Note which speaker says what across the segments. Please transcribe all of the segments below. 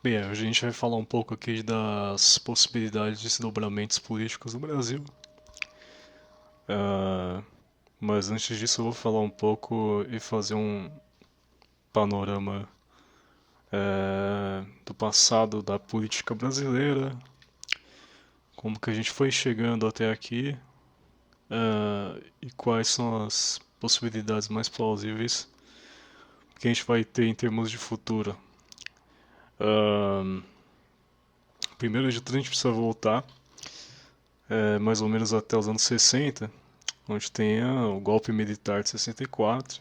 Speaker 1: Bem, hoje a gente vai falar um pouco aqui das possibilidades de desdobramentos políticos no Brasil. Ah, mas antes disso eu vou falar um pouco e fazer um panorama do passado da política brasileira, como que a gente foi chegando até aqui e quais são as possibilidades mais plausíveis que a gente vai ter em termos de futuro. Ah, Primeiro de tudo a gente precisa voltar mais ou menos até os anos 60, onde tem o golpe militar de 64.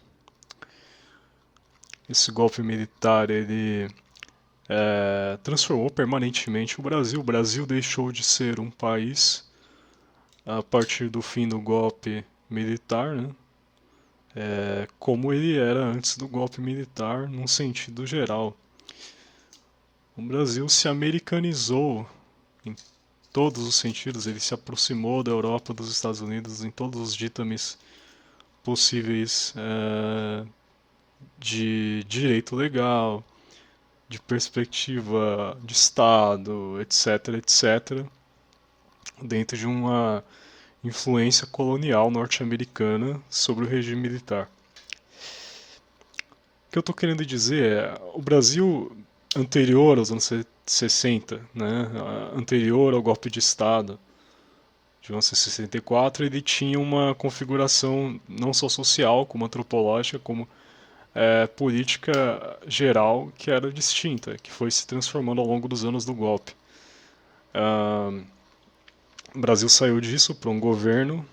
Speaker 1: Esse golpe militar ele transformou permanentemente o Brasil. O Brasil deixou de ser um país a partir do fim do golpe militar, né? Como ele era antes do golpe militar, num sentido geral. O Brasil se americanizou em todos os sentidos, ele se aproximou da Europa, dos Estados Unidos, em todos os ditames possíveis de direito legal, de perspectiva de Estado, etc, etc, dentro de uma influência colonial norte-americana sobre o regime militar. O que eu estou querendo dizer é, o Brasil anterior aos anos 60, né, anterior ao golpe de Estado de 1964, ele tinha uma configuração não só social, como antropológica, como política geral que era distinta, que foi se transformando ao longo dos anos do golpe. O Brasil saiu disso para um governo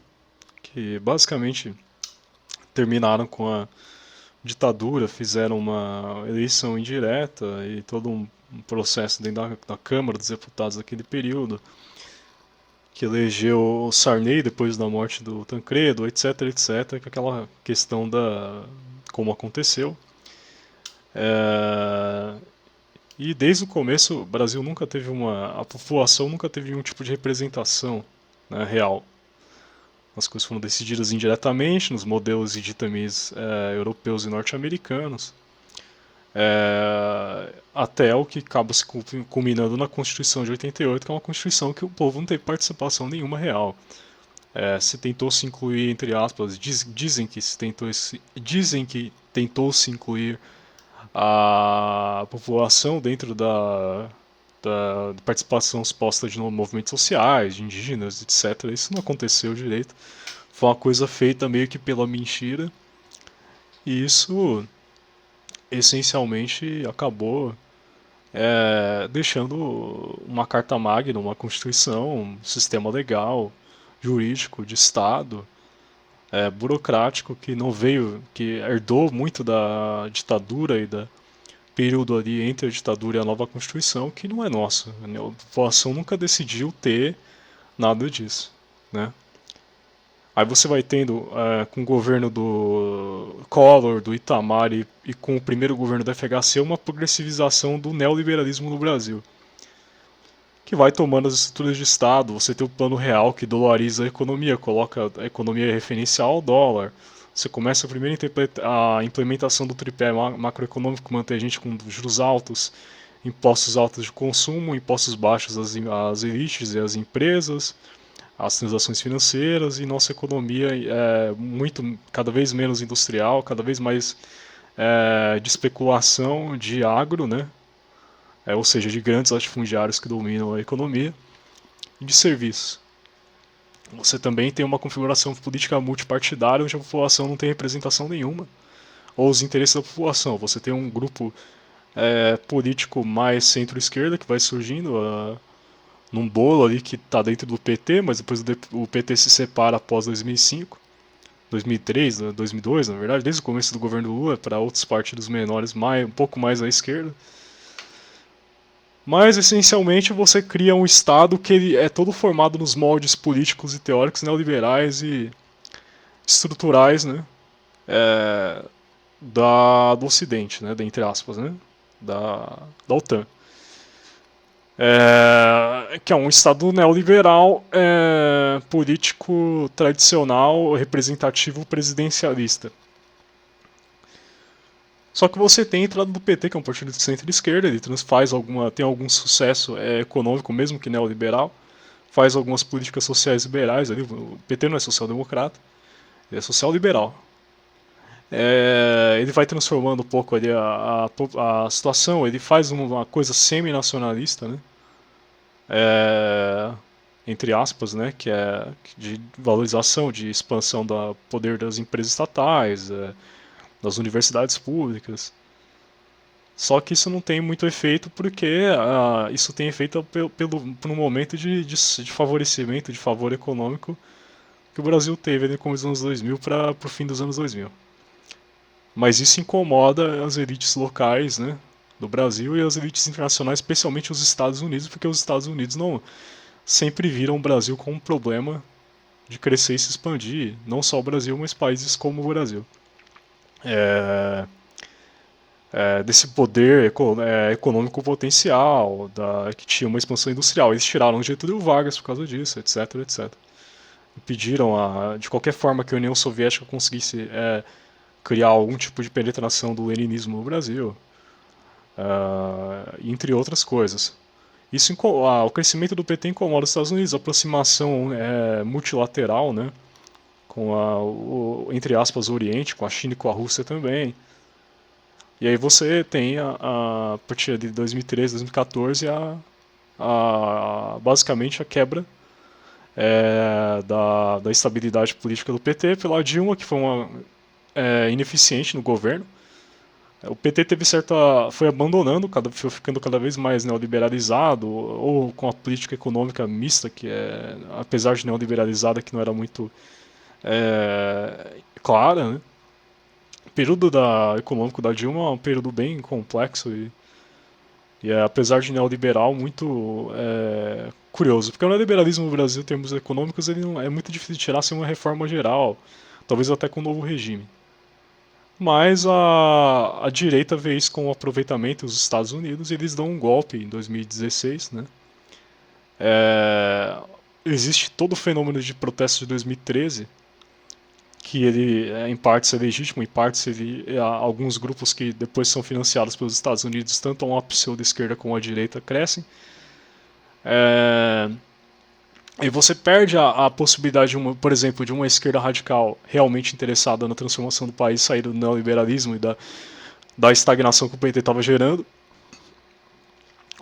Speaker 1: que basicamente terminaram com a ditadura, fizeram uma eleição indireta e todo um processo dentro da Câmara dos Deputados daquele período, que elegeu o Sarney depois da morte do Tancredo, etc, etc, com aquela questão da como aconteceu. É, E desde o começo, o Brasil nunca teve a população nunca teve nenhum tipo de representação, né, real. As coisas foram decididas indiretamente nos modelos e ditames europeus e norte-americanos, até o que acaba se culminando na Constituição de 88, que é uma Constituição que o povo não teve participação nenhuma real. Se tentou se incluir, entre aspas, dizem que tentou se incluir a população dentro da participação suposta de movimentos sociais, de indígenas, etc. Isso não aconteceu direito. Foi uma coisa feita meio que pela mentira. E isso essencialmente acabou deixando uma carta magna, uma constituição, um sistema legal, jurídico, de Estado, burocrático, que não veio, que herdou muito da ditadura e da período ali entre a ditadura e a nova Constituição que não é nossa. A população nunca decidiu ter nada disso, né? Aí você vai tendo, com o governo do Collor, do Itamar e com o primeiro governo do FHC, uma progressivização do neoliberalismo no Brasil, que vai tomando as estruturas de Estado. Você tem o plano real que dolariza a economia, coloca a economia referencial ao dólar. Você começa a primeira a implementação do tripé macroeconômico, mantém a gente com juros altos, impostos altos de consumo, impostos baixos às elites e às empresas, às transações financeiras, e nossa economia é muito, cada vez menos industrial, cada vez mais de especulação, de agro, né? Ou seja, de grandes latifundiários que dominam a economia, e de serviços. Você também tem uma configuração política multipartidária onde a população não tem representação nenhuma, ou os interesses da população. Você tem um grupo político mais centro-esquerda que vai surgindo num bolo ali que está dentro do PT, mas depois o PT se separa após 2005, 2003, 2002, na verdade, desde o começo do governo Lula, para outros partidos menores, um pouco mais à esquerda. Mas, essencialmente, você cria um Estado que ele é todo formado nos moldes políticos e teóricos neoliberais e estruturais, né, do Ocidente, né, entre aspas, né, da OTAN. Que é um Estado neoliberal, político tradicional, representativo presidencialista. Só que você tem a entrada do PT, que é um partido de centro-esquerda, ele faz tem algum sucesso econômico, mesmo que neoliberal, faz algumas políticas sociais liberais ali. O PT não é social-democrata, ele é social-liberal. Ele vai transformando um pouco ali a situação, ele faz uma coisa semi-nacionalista, né? É, entre aspas, né? Que é de valorização, de expansão do poder das empresas estatais, das universidades públicas. Só que isso não tem muito efeito porque isso tem efeito por um momento de favorecimento, de favor econômico que o Brasil teve ali com os anos 2000 para o fim dos anos 2000. Mas isso incomoda as elites locais, né, do Brasil e as elites internacionais, especialmente os Estados Unidos, porque os Estados Unidos não sempre viram o Brasil como um problema de crescer e se expandir, não só o Brasil, mas países como o Brasil. É, desse poder econômico potencial, que tinha uma expansão industrial. Eles tiraram o Getúlio Vargas por causa disso, etc, etc. E pediram, de qualquer forma, que a União Soviética conseguisse criar algum tipo de penetração do leninismo no Brasil, entre outras coisas. O crescimento do PT incomoda os Estados Unidos, a aproximação multilateral, né, com entre aspas, o Oriente, com a China e com a Rússia também. E aí você tem, a partir de 2013, 2014, basicamente a quebra da estabilidade política do PT pela Dilma, que foi uma ineficiente no governo. O PT foi abandonando, foi ficando cada vez mais neoliberalizado, ou com a política econômica mista, que apesar de neoliberalizada, que não era muito clara, né? O período econômico da Dilma é um período bem complexo e apesar de neoliberal, muito curioso. Porque o neoliberalismo no Brasil, em termos econômicos, ele não, é muito difícil de tirar sem uma reforma geral, talvez até com um novo regime. Mas a direita vê isso com o aproveitamento dos Estados Unidos e eles dão um golpe em 2016, né? Existe todo o fenômeno de protesto de 2013, que ele em partes é legítimo, em partes alguns grupos que depois são financiados pelos Estados Unidos, tanto a pseudo-esquerda como a direita, crescem. E você perde a possibilidade, por exemplo, de uma esquerda radical realmente interessada na transformação do país, sair do neoliberalismo e da estagnação que o PT estava gerando,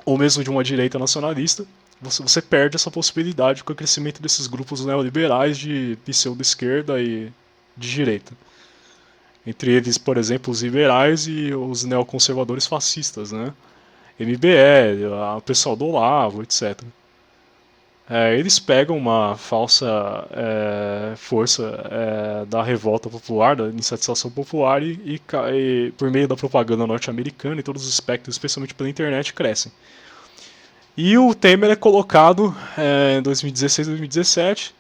Speaker 1: ou mesmo de uma direita nacionalista. Você perde essa possibilidade com o crescimento desses grupos neoliberais de pseudo-esquerda e de direita. Entre eles, por exemplo, os liberais e os neoconservadores fascistas, né? MBL, o pessoal do Olavo, etc. Eles pegam uma falsa força da revolta popular, da insatisfação popular e por meio da propaganda norte-americana e todos os espectros, especialmente pela internet, crescem. E o Temer é colocado em 2016, 2017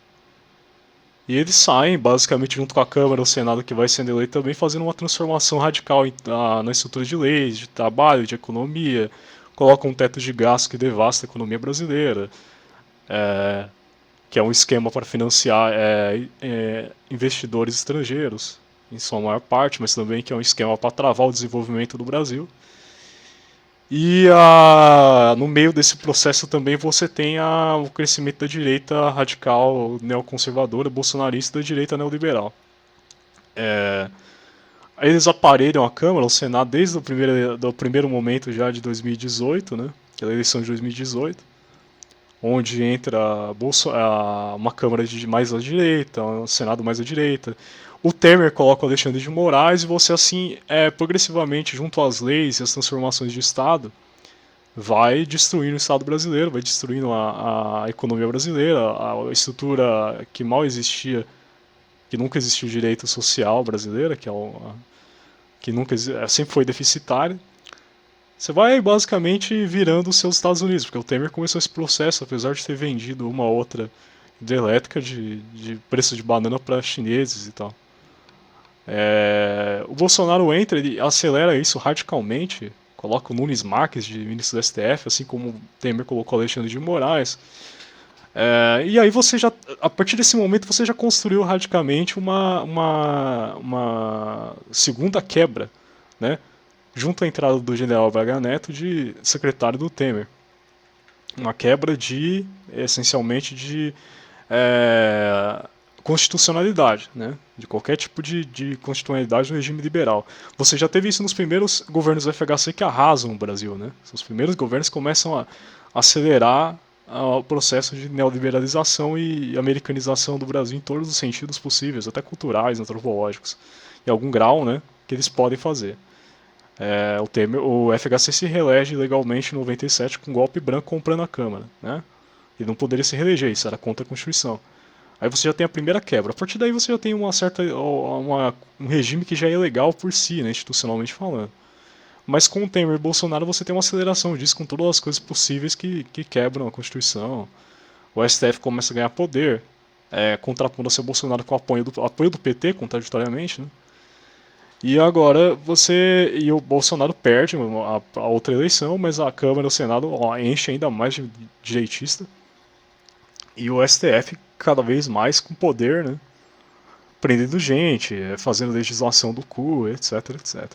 Speaker 1: e eles saem, basicamente, junto com a Câmara, o Senado, que vai sendo eleito também, fazendo uma transformação radical na estrutura de leis, de trabalho, de economia, colocam um teto de gasto que devasta a economia brasileira, que é um esquema para financiar investidores estrangeiros, em sua maior parte, mas também que é um esquema para travar o desenvolvimento do Brasil. E no meio desse processo também você tem o crescimento da direita radical, neoconservadora, bolsonarista e da direita neoliberal. Eles aparelham a Câmara, o Senado, desde do primeiro momento já de 2018, né, que é a eleição de 2018, onde entra uma Câmara mais à direita, um Senado mais à direita. O Temer coloca o Alexandre de Moraes e você, assim, progressivamente, junto às leis e às transformações de Estado, vai destruindo o Estado brasileiro, vai destruindo a economia brasileira, a estrutura que mal existia, que nunca existiu direito social brasileira, que sempre foi deficitária. Você vai basicamente virando os seus Estados Unidos, porque o Temer começou esse processo, apesar de ter vendido uma outra hidrelétrica de preço de banana para chineses e tal. O Bolsonaro entra, ele acelera isso radicalmente, coloca o Nunes Marques de ministro do STF, assim como o Temer colocou o Alexandre de Moraes. E aí você já, a partir desse momento, você já construiu radicalmente uma segunda quebra, né, junto à entrada do general Braga Neto de secretário do Temer. Uma quebra de, essencialmente, de é, constitucionalidade, né? De qualquer tipo de constitucionalidade no regime liberal. Você já teve isso nos primeiros governos do FHC que arrasam o Brasil, né? Os primeiros governos começam a acelerar o processo de neoliberalização e americanização do Brasil em todos os sentidos possíveis, até culturais, antropológicos, em algum grau, né? Que eles podem fazer. O FHC se reelege legalmente em 97 com um golpe branco comprando a Câmara, né? Ele não poderia se reeleger, isso era contra a Constituição. Aí você já tem a primeira quebra. A partir daí você já tem um regime que já é legal por si, né, institucionalmente falando. Mas com o Temer e Bolsonaro você tem uma aceleração disso com todas as coisas possíveis que quebram a Constituição. O STF começa a ganhar poder, contrapondo o seu Bolsonaro com o apoio do PT, contraditoriamente, né? E agora você. E o Bolsonaro perde a outra eleição, mas a Câmara e o Senado enche ainda mais de direitista. E o STF cada vez mais com poder, né? Prendendo gente, fazendo legislação do cu, etc, etc.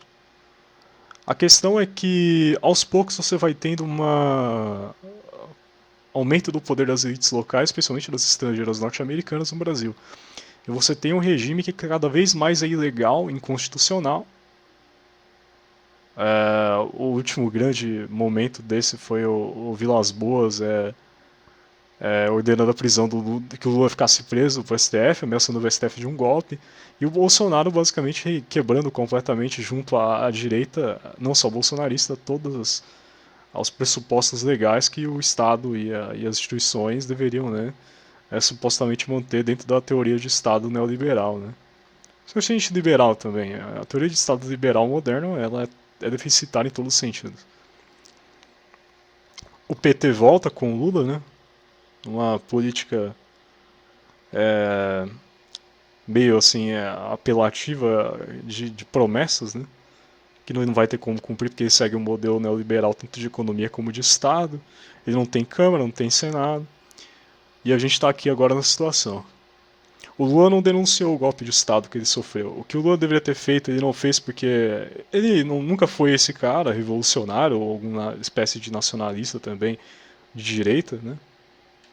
Speaker 1: A questão é que aos poucos você vai tendo uma aumento do poder das elites locais, especialmente das estrangeiras norte-americanas no Brasil. E você tem um regime que cada vez mais é ilegal, inconstitucional. O último grande momento desse foi o Vilas Boas ordenando a prisão do Lula, que o Lula ficasse preso pro STF, ameaçando o STF de um golpe, e o Bolsonaro basicamente quebrando completamente junto à direita, não só bolsonarista, todos os pressupostos legais que o Estado e as instituições deveriam, né, supostamente manter dentro da teoria de Estado neoliberal, né. Isso é gente liberal também. A teoria de Estado liberal moderno ela é deficitária em todos os sentidos. O PT volta com o Lula, né? Uma política meio assim apelativa de promessas, né? Que não vai ter como cumprir porque ele segue um modelo neoliberal tanto de economia como de Estado. Ele não tem Câmara, não tem Senado. E a gente está aqui agora na situação. O Lula não denunciou o golpe de Estado que ele sofreu. O que o Lula deveria ter feito, ele não fez porque ele nunca foi esse cara revolucionário ou alguma espécie de nacionalista também de direita, né?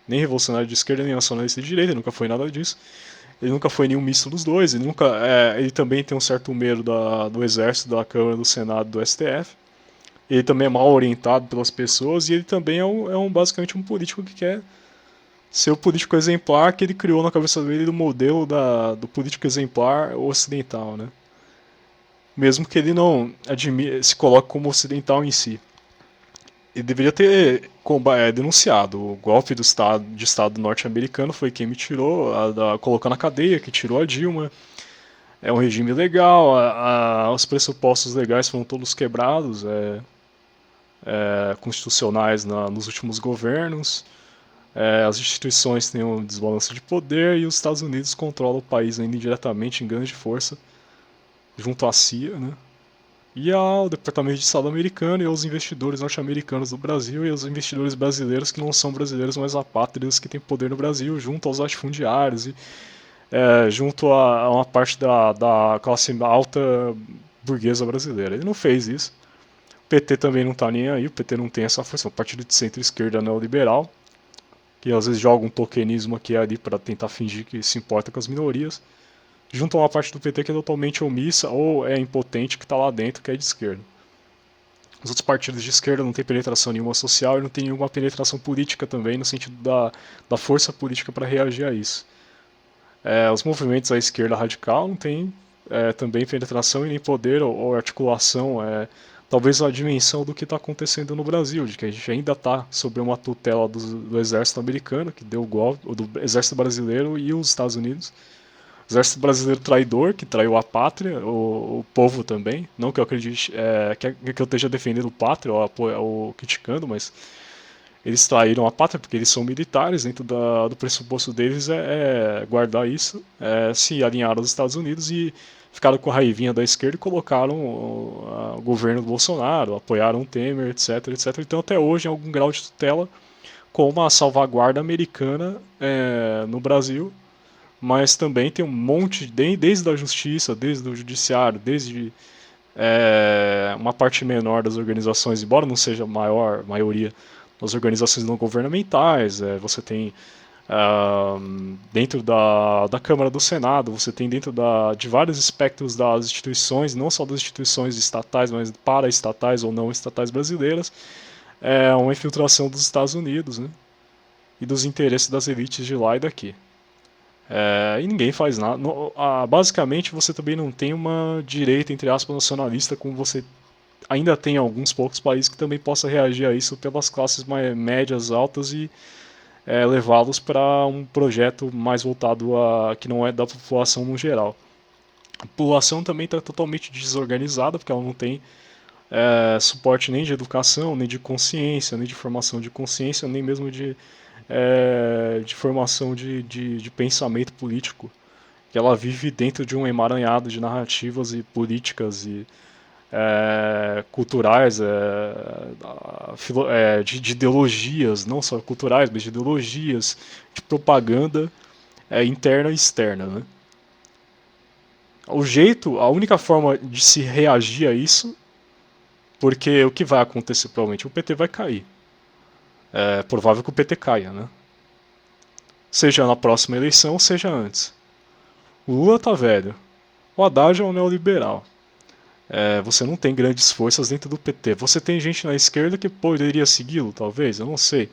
Speaker 1: Nem revolucionário de esquerda, nem nacionalista de direita, ele nunca foi nada disso. Ele nunca foi nenhum misto dos dois, ele também tem um certo medo do exército, da Câmara, do Senado, do STF. Ele também é mal orientado pelas pessoas e ele também basicamente um político que quer ser o político exemplar que ele criou na cabeça dele do modelo do político exemplar ocidental, né? Mesmo que ele não se coloque como ocidental em si. Ele deveria ter denunciado o golpe de Estado norte-americano, foi quem me tirou, colocou na cadeia, que tirou a Dilma. É um regime legal, os pressupostos legais foram todos quebrados, constitucionais nos últimos governos. As instituições têm um desbalanço de poder e os Estados Unidos controlam o país ainda indiretamente em grande força, junto à CIA, né? E ao Departamento de Estado americano e aos investidores norte-americanos do Brasil e aos investidores brasileiros que não são brasileiros, mas apátridas que têm poder no Brasil, junto aos latifundiários e junto a uma parte da classe alta burguesa brasileira. Ele não fez isso. O PT também não está nem aí, o PT não tem essa força, é um partido de centro-esquerda neoliberal, que às vezes joga um tokenismo aqui e ali para tentar fingir que se importa com as minorias, junto a uma parte do PT que é totalmente omissa ou é impotente que está lá dentro, que é de esquerda. Os outros partidos de esquerda não têm penetração nenhuma social e não tem nenhuma penetração política também, no sentido da força política para reagir a isso. Os movimentos à esquerda radical não têm também penetração e nem poder ou articulação, talvez a dimensão do que está acontecendo no Brasil, de que a gente ainda está sob uma tutela do exército americano, que deu o golpe, do exército brasileiro e os Estados Unidos. O exército brasileiro traidor, que traiu a pátria, o povo também. Não que eu acredite que eu esteja defendendo o pátria ou criticando, mas eles traíram a pátria porque eles são militares, dentro do pressuposto deles guardar isso, se alinharam aos Estados Unidos e ficaram com a raivinha da esquerda e colocaram o governo do Bolsonaro, apoiaram o Temer, etc, etc. Então até hoje, em algum grau de tutela, com uma salvaguarda americana no Brasil, mas também tem um monte, desde a justiça, desde o judiciário, desde Uma parte menor das organizações, embora não seja a maioria das organizações não governamentais, você tem dentro da Câmara do Senado, você tem dentro de vários espectros das instituições, não só das instituições estatais, mas paraestatais ou não estatais brasileiras, uma infiltração dos Estados Unidos, né? E dos interesses das elites de lá e daqui. E ninguém faz nada. Basicamente, você também não tem uma direita, entre aspas, nacionalista, como você ainda tem alguns poucos países que também possa reagir a isso pelas classes médias, altas e levá-los para um projeto mais voltado a que não é da população no geral. A população também está totalmente desorganizada porque ela não tem suporte nem de educação, nem de consciência, nem de formação de consciência, nem mesmo de formação de pensamento político. Que ela vive dentro de um emaranhado de narrativas e políticas e culturais, de ideologias, não só culturais, mas de ideologias, de propaganda interna e externa. Né? A única forma de se reagir a isso, porque o que vai acontecer provavelmente, o PT vai cair. É provável que o PT caia, né? Seja na próxima eleição, seja antes. O Lula tá velho. O Haddad é um neoliberal. Você não tem grandes forças dentro do PT. Você tem gente na esquerda que poderia segui-lo, talvez, eu não sei.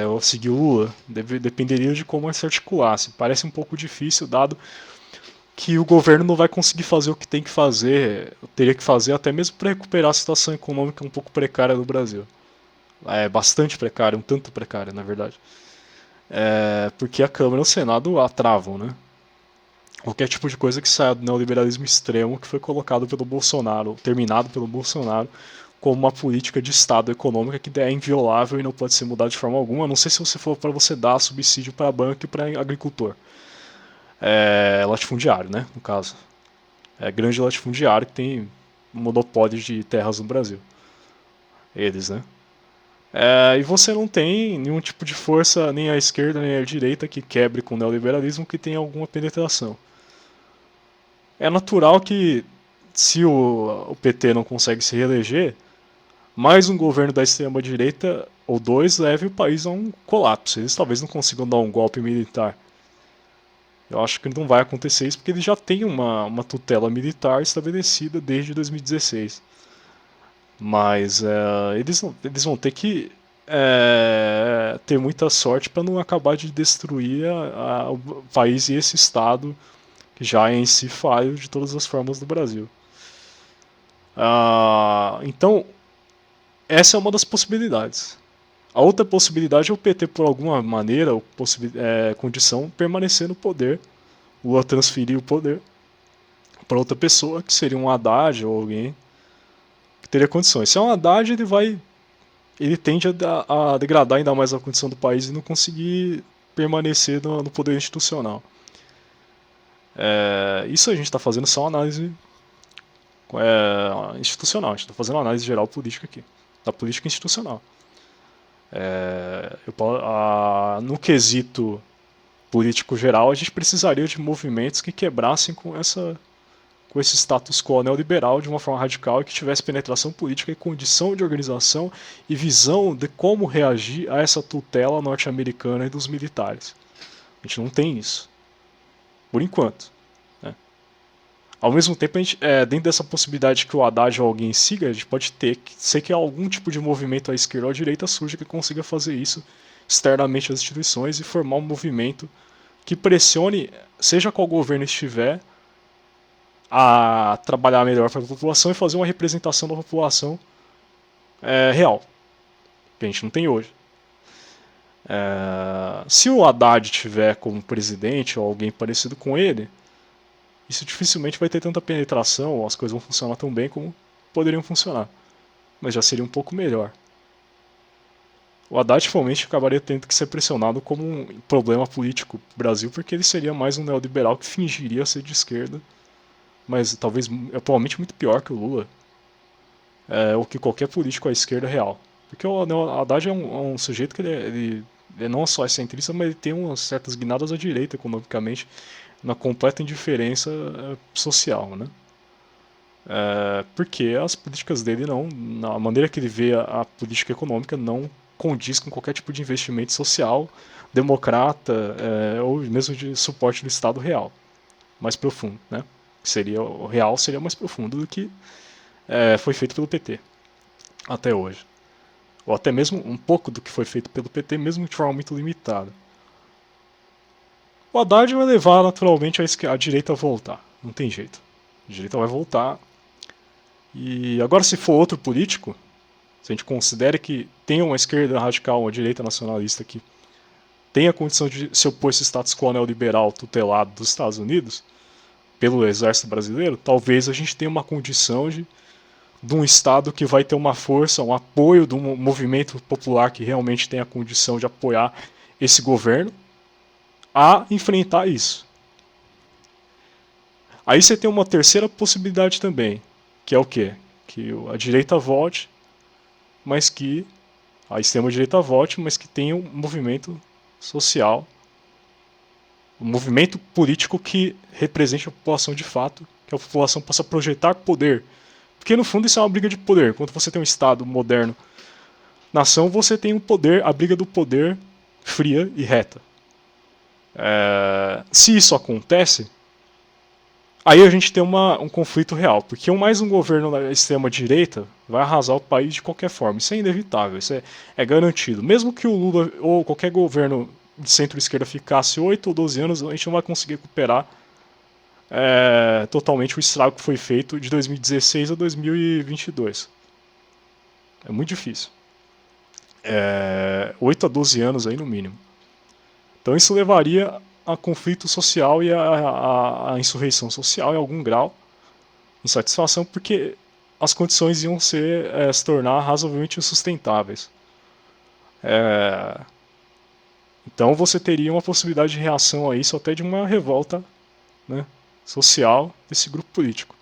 Speaker 1: Ou seguir o Lula. Dependeria de como se articulasse. Parece um pouco difícil, dado que o governo não vai conseguir fazer o que tem que fazer, teria que fazer até mesmo para recuperar a situação econômica um pouco precária do Brasil. É bastante precária, um tanto precária, na verdade. Porque a Câmara e o Senado a travam, né? Qualquer tipo de coisa que saia do neoliberalismo extremo que foi colocado pelo Bolsonaro, terminado pelo Bolsonaro, como uma política de Estado econômica que é inviolável e não pode ser mudada de forma alguma, a não sei se você for para você dar subsídio para banco e para agricultor. Latifundiário, né, no caso. Grande latifundiário que tem monopólio de terras no Brasil. Eles, né? E você não tem nenhum tipo de força, nem à esquerda nem à direita, que quebre com o neoliberalismo, que tenha alguma penetração. É natural que, se o PT não consegue se reeleger, mais um governo da extrema-direita ou dois leve o país a um colapso. Eles talvez não consigam dar um golpe militar. Eu acho que não vai acontecer isso porque eles já têm uma tutela militar estabelecida desde 2016. Mas eles vão ter que ter muita sorte para não acabar de destruir o país e esse Estado que já é em si falho de todas as formas do Brasil. Então, essa é uma das possibilidades. A outra possibilidade é o PT, por alguma maneira, condição, permanecer no poder. O Lula transferir o poder para outra pessoa, que seria um Haddad ou alguém que teria condições. Se é um Haddad, ele tende a degradar ainda mais a condição do país e não conseguir permanecer no poder institucional. Isso a gente está fazendo só uma análise institucional, a gente está fazendo uma análise geral política aqui, da política institucional. No quesito político geral, a gente precisaria de movimentos que quebrassem com esse status quo neoliberal de uma forma radical e que tivesse penetração política e condição de organização e visão de como reagir a essa tutela norte-americana e dos militares. A gente não tem isso. Por enquanto. Né? Ao mesmo tempo, dentro dessa possibilidade que o Haddad ou alguém siga, a gente pode ser que algum tipo de movimento à esquerda ou à direita surja que consiga fazer isso externamente às instituições e formar um movimento que pressione, seja qual governo estiver, a trabalhar melhor para a população e fazer uma representação da população real, que a gente não tem hoje. Se o Haddad tiver como presidente ou alguém parecido com ele, isso dificilmente vai ter tanta penetração, as coisas vão funcionar tão bem como poderiam funcionar, mas já seria um pouco melhor. O Haddad provavelmente acabaria tendo que ser pressionado como um problema político do Brasil, porque ele seria mais um neoliberal que fingiria ser de esquerda, mas talvez provavelmente muito pior que o Lula, ou que qualquer político à esquerda real. Porque o Haddad é um sujeito que ele não só é centrista, mas ele tem umas certas guinadas à direita economicamente, na completa indiferença social, né? porque as políticas dele não, na maneira que ele vê a política econômica, não condiz com qualquer tipo de investimento social, democrata, ou mesmo de suporte do Estado real, mais profundo, né? Seria o real seria mais profundo do que foi feito pelo PT até hoje, ou até mesmo um pouco do que foi feito pelo PT, mesmo de forma muito limitada. O Haddad vai levar naturalmente a direita a voltar, não tem jeito. A direita vai voltar. E agora, se for outro político, se a gente considera que tem uma esquerda radical, uma direita nacionalista que tem a condição de se opor a esse status quo neoliberal tutelado dos Estados Unidos pelo exército brasileiro, talvez a gente tenha uma condição de um Estado que vai ter uma força, um apoio de um movimento popular que realmente tem a condição de apoiar esse governo a enfrentar isso. Aí você tem uma terceira possibilidade também, que é o quê? Que a direita volte, mas que a extrema-direita volte, mas que tenha um movimento social, um movimento político que represente a população de fato, que a população possa projetar poder. Porque no fundo isso é uma briga de poder. Quando você tem um Estado moderno, nação, você tem um poder, a briga do poder fria e reta. Se isso acontece, aí a gente tem um conflito real, porque mais um governo da extrema-direita vai arrasar o país de qualquer forma. Isso é inevitável, isso é garantido. Mesmo que o Lula ou qualquer governo de centro-esquerda ficasse 8 ou 12 anos, a gente não vai conseguir recuperar totalmente o estrago que foi feito de 2016 a 2022. É muito difícil. 8 a 12 anos aí no mínimo. Então isso levaria a conflito social e a insurreição social em algum grau, insatisfação, porque as condições iam se tornar razoavelmente insustentáveis. Então você teria uma possibilidade de reação a isso, até de uma revolta, né, social desse grupo político.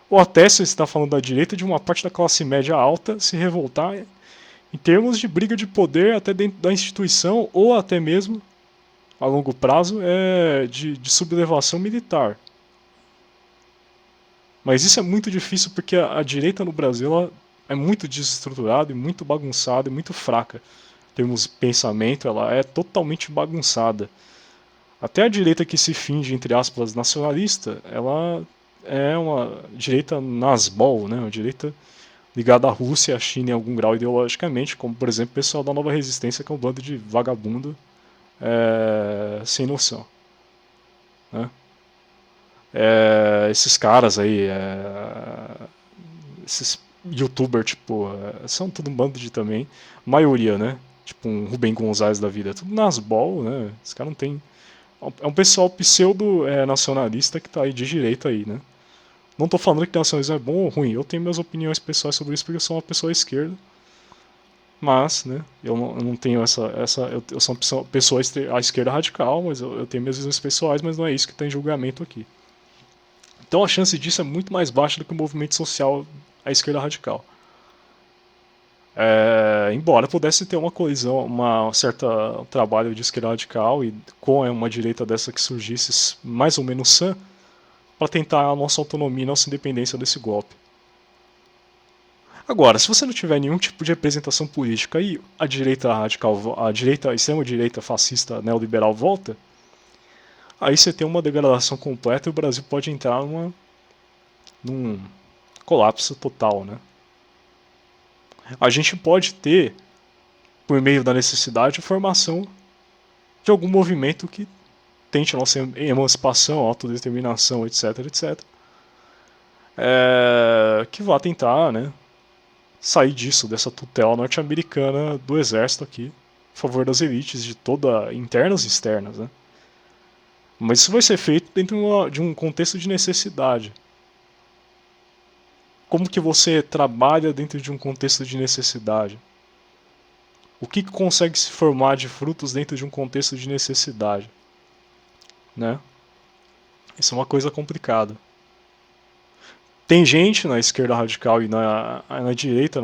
Speaker 1: Ou até, se você está falando da direita, de uma parte da classe média alta se revoltar em termos de briga de poder até dentro da instituição, ou até mesmo a longo prazo de sublevação militar. Mas isso é muito difícil porque a direita no Brasil ela é muito desestruturada e muito bagunçada e muito fraca. Em termos de pensamento, ela é totalmente bagunçada. Até a direita que se finge, entre aspas, nacionalista, ela é uma direita nasbol, né? Uma direita ligada à Rússia e à China em algum grau ideologicamente, como por exemplo o pessoal da Nova Resistência, que é um bando de vagabundo sem noção. Né? Esses caras aí, esses youtubers, tipo, são tudo um bando de também, maioria, né? Tipo um Rubem Gonzalez da vida, tudo nasbol, né? Esse cara não tem. É um pessoal pseudo nacionalista que tá aí de direita aí, né? Não tô falando que nacionalismo é bom ou ruim, eu tenho minhas opiniões pessoais sobre isso porque eu sou uma pessoa esquerda. Mas, né, eu não tenho eu sou uma pessoa à esquerda radical, mas eu tenho minhas visões pessoais, mas não é isso que está em julgamento aqui. Então a chance disso é muito mais baixa do que o movimento social à esquerda radical. Embora pudesse ter uma colisão, uma certa trabalho de esquerda radical e com uma direita dessa que surgisse mais ou menos sã, para tentar a nossa autonomia e nossa independência desse golpe. Agora, se você não tiver nenhum tipo de representação política e a direita radical, a extrema-direita fascista neoliberal volta, aí você tem uma degradação completa e o Brasil pode entrar num colapso total, né? A gente pode ter, por meio da necessidade, a formação de algum movimento que tente a nossa emancipação, autodeterminação, etc, etc. Que vá tentar, né, sair disso, dessa tutela norte-americana do exército aqui, a favor das elites, de toda internas e externas, né? Mas isso vai ser feito dentro de um contexto de necessidade. Como que você trabalha dentro de um contexto de necessidade? O que consegue se formar de frutos dentro de um contexto de necessidade? Né? Isso é uma coisa complicada. Tem gente na esquerda radical e na direita,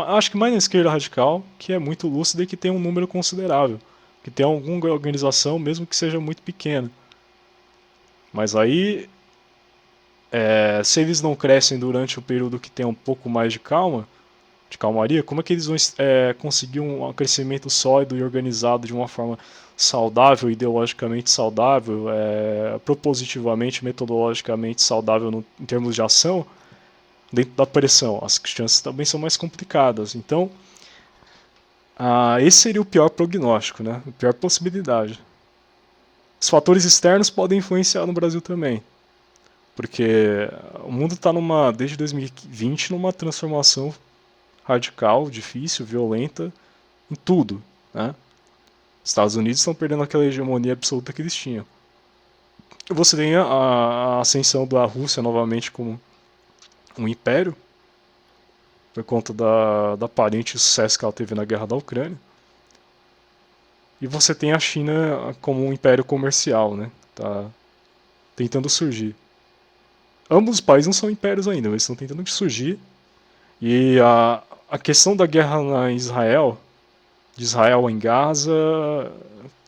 Speaker 1: acho que mais na esquerda radical, que é muito lúcida e que tem um número considerável. Que tem alguma organização, mesmo que seja muito pequena. Mas aí Se eles não crescem durante o período que tem um pouco mais de calmaria, como é que eles vão conseguir um crescimento sólido e organizado de uma forma saudável, ideologicamente saudável, propositivamente, metodologicamente saudável em termos de ação, dentro da pressão? As chances também são mais complicadas. Então, esse seria o pior prognóstico, né? A pior possibilidade. Os fatores externos podem influenciar no Brasil também, porque o mundo está desde 2020 numa transformação radical, difícil, violenta em tudo, né? Os Estados Unidos estão perdendo aquela hegemonia absoluta que eles tinham. Você tem a ascensão da Rússia novamente como um império, por conta da aparente sucesso que ela teve na guerra da Ucrânia. E você tem a China como um império comercial, né? Tá tentando surgir. Ambos os países não são impérios ainda, eles estão tentando surgir. E a questão da guerra na Israel, de Israel em Gaza,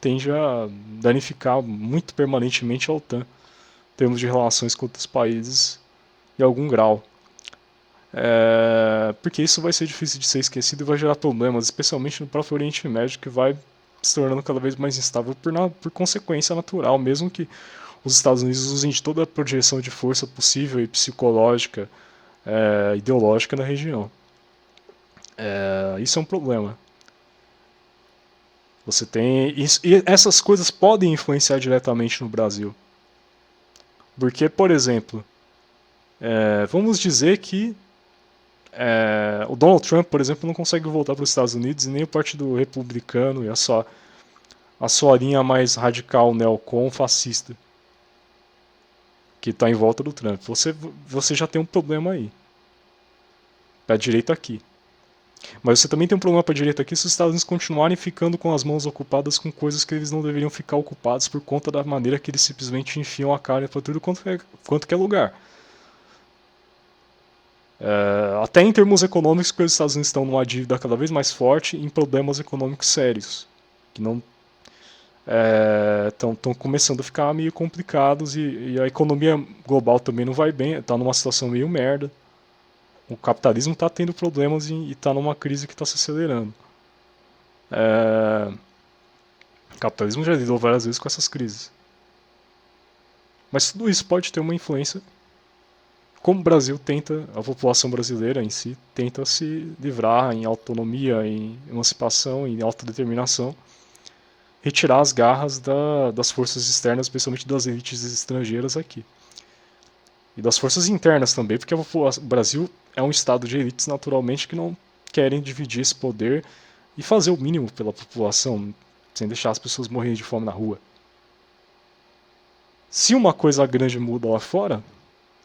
Speaker 1: tende a danificar muito permanentemente a OTAN, em termos de relações com outros países, em algum grau. Porque isso vai ser difícil de ser esquecido e vai gerar problemas, especialmente no próprio Oriente Médio, que vai se tornando cada vez mais instável por consequência natural, mesmo que os Estados Unidos usem de toda a projeção de força possível e psicológica, ideológica na região. Isso é um problema. Você tem isso, e essas coisas podem influenciar diretamente no Brasil. Porque, por exemplo, vamos dizer que o Donald Trump, por exemplo, não consegue voltar para os Estados Unidos e nem o Partido Republicano e a sua linha mais radical neocon fascista que está em volta do Trump. Você já tem um problema aí. Para a direita aqui. Mas você também tem um problema para a direita aqui se os Estados Unidos continuarem ficando com as mãos ocupadas com coisas que eles não deveriam ficar ocupados por conta da maneira que eles simplesmente enfiam a cara para tudo quanto que é lugar. Até em termos econômicos, porque os Estados Unidos estão numa dívida cada vez mais forte em problemas econômicos sérios, que não estão começando a ficar meio complicados e a economia global também não vai bem, está numa situação meio merda. O capitalismo está tendo problemas e está numa crise que está se acelerando. O capitalismo já lidou várias vezes com essas crises. Mas tudo isso pode ter uma influência. Como o Brasil tenta, a população brasileira em si, tenta se livrar em autonomia, em emancipação, em autodeterminação, retirar as garras das forças externas, especialmente das elites estrangeiras aqui. E das forças internas também, porque o Brasil é um estado de elites naturalmente que não querem dividir esse poder e fazer o mínimo pela população, sem deixar as pessoas morrerem de fome na rua. Se uma coisa grande muda lá fora,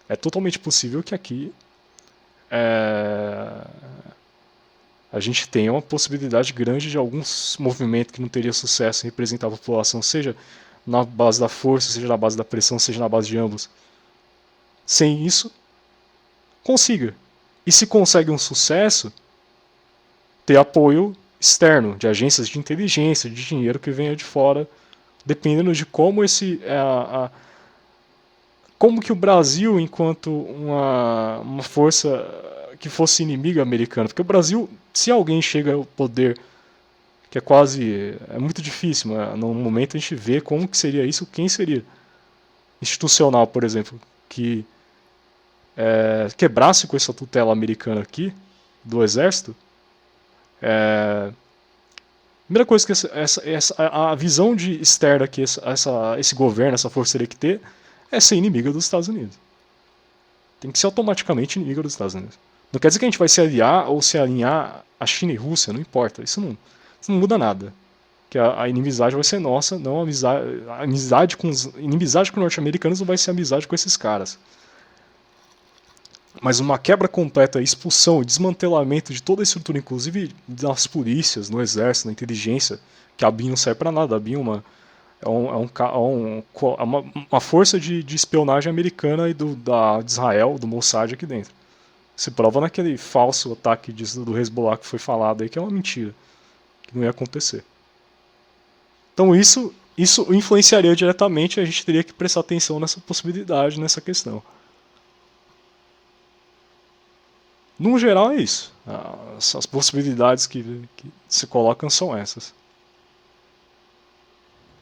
Speaker 1: é totalmente possível que aqui a gente tenha uma possibilidade grande de algum movimento que não teria sucesso em representar a população, seja na base da força, seja na base da pressão, seja na base de ambos. Sem isso, consiga. E se consegue um sucesso, ter apoio externo, de agências de inteligência, de dinheiro que venha de fora, dependendo de como como que o Brasil, enquanto uma força que fosse inimiga americana, porque o Brasil, se alguém chega ao poder, que é muito difícil, mas no momento a gente vê como que seria isso, quem seria institucional, por exemplo, que quebrasse com essa tutela americana aqui, do exército, a primeira coisa que a visão externa que esse governo, essa força teria que ter, é ser inimiga dos Estados Unidos. Tem que ser automaticamente inimiga dos Estados Unidos. Não quer dizer que a gente vai se aliar ou se alinhar a China e Rússia, não importa. Isso não muda nada. Que a inimizade vai ser nossa, não inimizade com os norte-americanos não vai ser amizade com esses caras. Mas uma quebra completa, expulsão e desmantelamento de toda a estrutura, inclusive das polícias, no exército, na inteligência, que a BIM não serve para nada. A BIM é uma força de espionagem americana e de Israel, do Mossad aqui dentro. Se prova naquele falso ataque do Hezbollah que foi falado aí, que é uma mentira, que não ia acontecer. Então isso influenciaria diretamente, a gente teria que prestar atenção nessa possibilidade, nessa questão. No geral é isso. As possibilidades que se colocam são essas.